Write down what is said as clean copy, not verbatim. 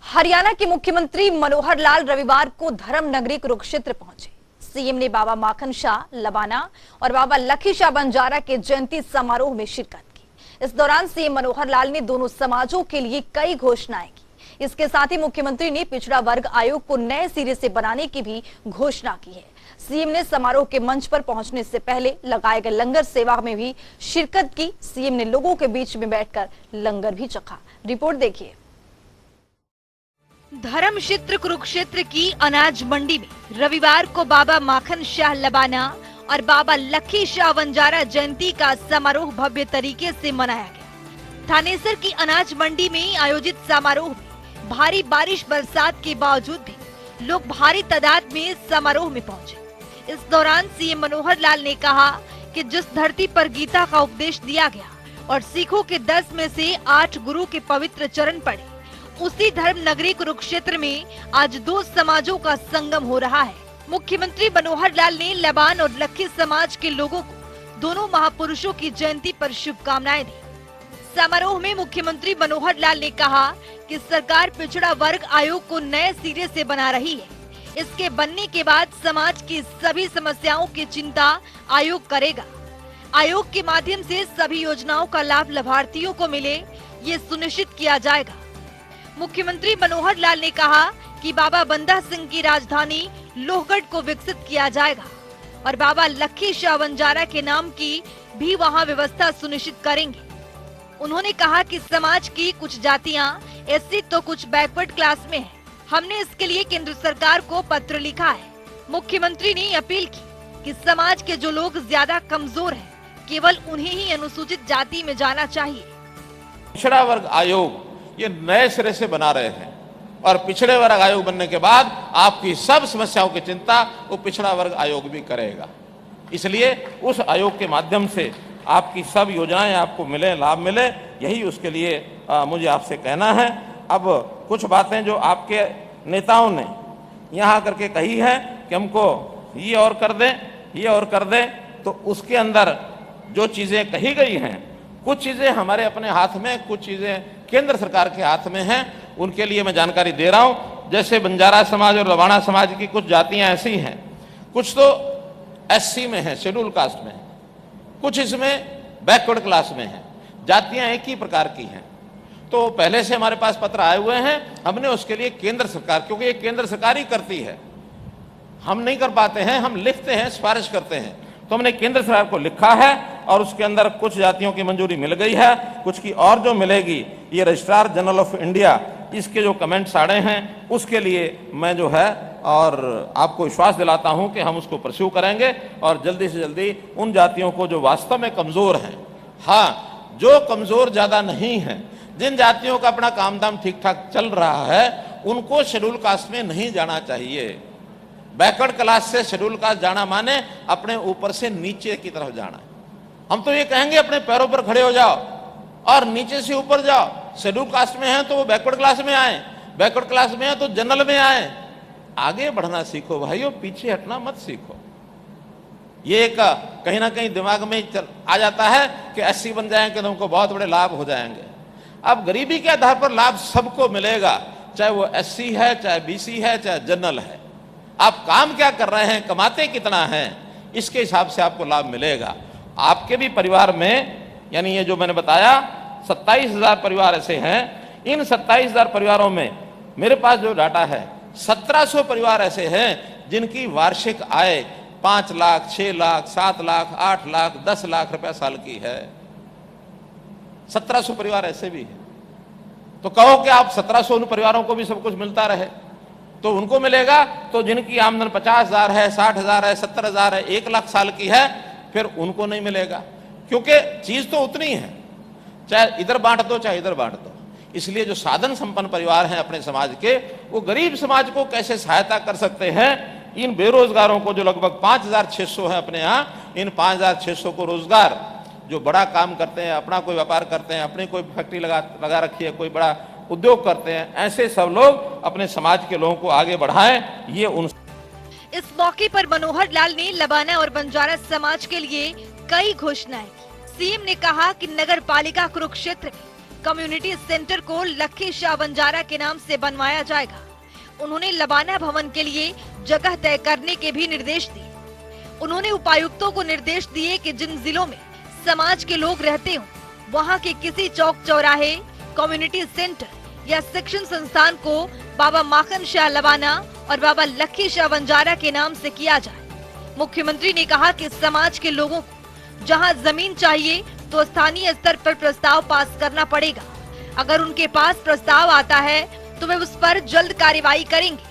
हरियाणा के मुख्यमंत्री मनोहर लाल रविवार को धर्म नगरी कुरुक्षेत्र पहुंचे। सीएम ने बाबा माखन शाह लबाना और बाबा लखी शाह बंजारा के जयंती समारोह में शिरकत की। इस दौरान सीएम मनोहर लाल ने दोनों समाजों के लिए कई घोषणाएं की। इसके साथ ही मुख्यमंत्री ने पिछड़ा वर्ग आयोग को नए सिरे से बनाने की भी घोषणा की है। सीएम ने समारोह के मंच पर पहुंचने से पहले लगाए गए लंगर सेवा में भी शिरकत की। सीएम ने लोगों के बीच में बैठकर लंगर भी चखा। रिपोर्ट देखिए। धर्म क्षेत्र कुरुक्षेत्र की अनाज मंडी में रविवार को बाबा माखन शाह लबाना और बाबा लखी शाह बंजारा जयंती का समारोह भव्य तरीके से मनाया गया। थानेसर की अनाज मंडी में आयोजित समारोह में भारी बारिश बरसात के बावजूद भी लोग भारी तादाद में समारोह में पहुंचे। इस दौरान सीएम मनोहर लाल ने कहा कि जिस धरती पर गीता का उपदेश दिया गया और सिखों के 10 में से 8 गुरु के पवित्र चरण पड़े, उसी धर्म नगरी कुरुक्षेत्र में आज दो समाजों का संगम हो रहा है। मुख्यमंत्री मनोहर लाल ने लबान और लखी समाज के लोगों को दोनों महापुरुषों की जयंती पर शुभकामनाएं दी। समारोह में मुख्यमंत्री मनोहर लाल ने कहा कि सरकार पिछड़ा वर्ग आयोग को नए सिरे से बना रही है। इसके बनने के बाद समाज की सभी समस्याओं की चिंता आयोग करेगा। आयोग के माध्यम से सभी योजनाओं का लाभ लाभार्थियों को मिले, ये सुनिश्चित किया जाएगा। मुख्यमंत्री मनोहर लाल ने कहा कि बाबा बंदा सिंह की राजधानी लोहगढ़ को विकसित किया जाएगा और बाबा लखी शाह बंजारा के नाम की भी वहां व्यवस्था सुनिश्चित करेंगे। उन्होंने कहा कि समाज की कुछ जातियां एससी तो कुछ बैकवर्ड क्लास में है। हमने इसके लिए केंद्र सरकार को पत्र लिखा है। मुख्यमंत्री ने अपील की कि समाज के जो लोग ज्यादा कमजोर हैं, केवल उन्हें ही अनुसूचित जाति में जाना चाहिए। पिछड़ा वर्ग आयोग ये नए सिरे से बना रहे हैं और पिछड़े वर्ग आयोग बनने के बाद आपकी सब समस्याओं की चिंता वो पिछड़ा वर्ग आयोग भी करेगा। इसलिए उस आयोग के माध्यम से आपकी सब योजनाएं आपको मिले, लाभ मिले, यही उसके लिए मुझे आपसे कहना है। अब कुछ बातें जो आपके नेताओं ने यहाँ करके कही है कि हमको ये और कर दें, ये और कर दें, तो उसके अंदर जो चीजें कही गई हैं, कुछ चीजें हमारे अपने हाथ में, कुछ चीजें केंद्र सरकार के हाथ में हैं। उनके लिए मैं जानकारी दे रहा हूं। जैसे बंजारा समाज और लबाना समाज की कुछ जातियां ऐसी हैं, कुछ तो एससी में है, शेड्यूल कास्ट में, कुछ इसमें बैकवर्ड क्लास में है। जातियां एक ही प्रकार की हैं। तो पहले से हमारे पास पत्र आए हुए हैं। हमने उसके लिए केंद्र सरकार, क्योंकि ये केंद्र सरकार ही करती है, हम नहीं कर पाते हैं, हम लिखते हैं, सिफारिश करते हैं। तो हमने केंद्र सरकार को लिखा है और उसके अंदर कुछ जातियों की मंजूरी मिल गई है, कुछ की और जो मिलेगी, ये रजिस्ट्रार जनरल ऑफ इंडिया इसके जो कमेंट्स आड़े हैं, उसके लिए मैं जो है और आपको विश्वास दिलाता हूं कि हम उसको परस्यू करेंगे और जल्दी से जल्दी उन जातियों को जो वास्तव में कमजोर हैं, हाँ, जो कमजोर ज्यादा नहीं है, जिन जातियों का अपना काम धाम ठीक ठाक चल रहा है, उनको शेड्यूल कास्ट में नहीं जाना चाहिए। बैकवर्ड क्लास से शेड्यूल कास्ट जाना माने अपने ऊपर से नीचे की तरफ जाना। हम तो ये कहेंगे अपने पैरों पर खड़े हो जाओ और नीचे से ऊपर जाओ। शेड्यूल कास्ट में है तो वो बैकवर्ड क्लास में आए, बैकवर्ड क्लास में है तो जनरल में आए। आगे बढ़ना सीखो भाइयों, पीछे हटना मत सीखो। ये एक कहीं ना कहीं दिमाग में आ जाता है कि एससी बन जाएंगे तो हमको बहुत बड़े लाभ हो जाएंगे। अब गरीबी के आधार पर लाभ सबको मिलेगा, चाहे वो एससी है, चाहे बीसी है, चाहे जनरल है। आप काम क्या कर रहे हैं, कमाते कितना हैं, इसके हिसाब से आपको लाभ मिलेगा। आपके भी परिवार में, यानी ये जो मैंने बताया 27,000 परिवार ऐसे हैं। इन 27,000 परिवारों में मेरे पास जो डाटा है, 1700 परिवार ऐसे हैं जिनकी वार्षिक आय 5 लाख, 6 लाख, 7 लाख, 8 लाख, 10 लाख रुपया साल की है। 1700 परिवार ऐसे भी हैं। तो कहो कि आप 1700 उन परिवारों को भी सब कुछ मिलता रहे तो उनको मिलेगा, तो जिनकी आमदन 50,000 है, 60,000 है, 70,000 है, 1 लाख साल की है, फिर उनको नहीं मिलेगा। क्योंकि चीज तो उतनी है, चाहे इधर बांट दो चाहे इधर बांट दो। इसलिए जो साधन संपन्न परिवार हैं अपने समाज के, वो गरीब समाज को कैसे सहायता कर सकते हैं। इन बेरोजगारों को जो लगभग 5,600 है अपने यहाँ, इन 5,600 को रोजगार, जो बड़ा काम करते हैं, अपना कोई व्यापार करते हैं, अपनी कोई फैक्ट्री लगा रखी है, कोई बड़ा उद्योग करते हैं, ऐसे सब लोग अपने समाज के लोगों को आगे बढ़ाएं। ये उन इस मौके पर मनोहर लाल ने लबाना और बंजारा समाज के लिए कई घोषणाएं की। सीएम ने कहा कि नगर पालिका कुरुक्षेत्र में कम्युनिटी सेंटर को लखी शाह बंजारा के नाम से बनवाया जाएगा। उन्होंने लबाना भवन के लिए जगह तय करने के भी निर्देश दिए। उन्होंने उपायुक्तों को निर्देश दिए कि जिन जिलों में समाज के लोग रहते हों, वहां के किसी चौक चौराहे, कम्युनिटी सेंटर या शिक्षण संस्थान को बाबा माखन शाह लबाना और बाबा लखी शाह बंजारा के नाम से किया जाए। मुख्यमंत्री ने कहा कि समाज के लोगों को जहां जमीन चाहिए तो स्थानीय स्तर पर प्रस्ताव पास करना पड़ेगा। अगर उनके पास प्रस्ताव आता है तो वे उस पर जल्द कार्रवाई करेंगे।